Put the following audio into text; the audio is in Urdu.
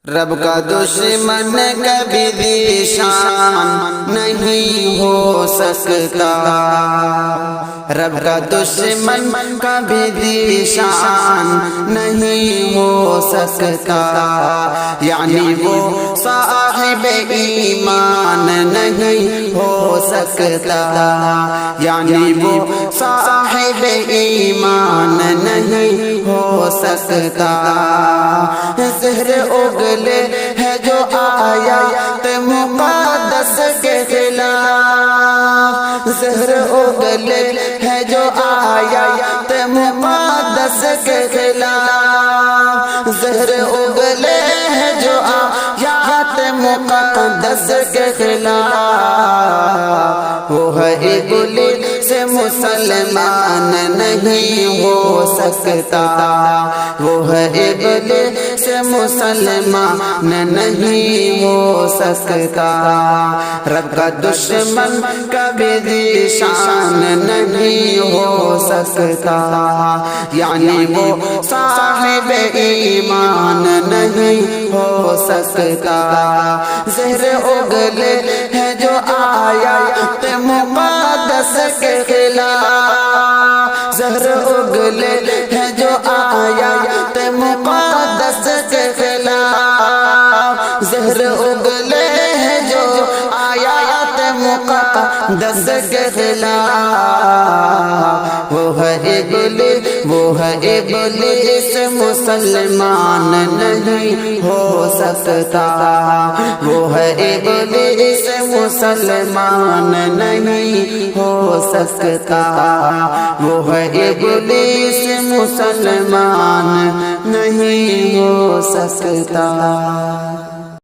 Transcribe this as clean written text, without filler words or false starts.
رب کا دشمن کبھی ذیشان نہیں ہو سکتا، رب کا دشمن کبھی ذیشان نہیں ہو سکتا، یعنی وہ صاحب ایمان نہیں ہو سکتا، یعنی وہ صاحب ایمان نہیں ہو سکتا۔ زہر اگلے ہے جو آیات مقدس کے خلاف، زہر اگلے ہے جو آیات مقدس کے خلاف، زہر اگلے ہے جو آیات مقدس کے خلاف، وہ ہے ابلیس سے مسلمان نہیں ہو سکتا، وہ ہے ابلیس سے مسلمان نہیں ہو سکتا۔ رب کا دشمن کبھی ذیشان نہیں ہو سکتا، یعنی وہ صاحب ایمان نہیں ہو سکتا۔ زہر اگلے ہے جو آیات مقدس کے خلاف، زہر اگلے ہے جو آیات مقدس کے خلاف، زہر اگلے ہے جو آیات مقدس کے خلاف، وہ ہے ابلیس مسلمان نہیں ہو سکتا، وہ ہے ابلیس مسلمان نہیں ہو سکتا، وہ ہے ابلیس مسلمان نہیں ہو سکتا۔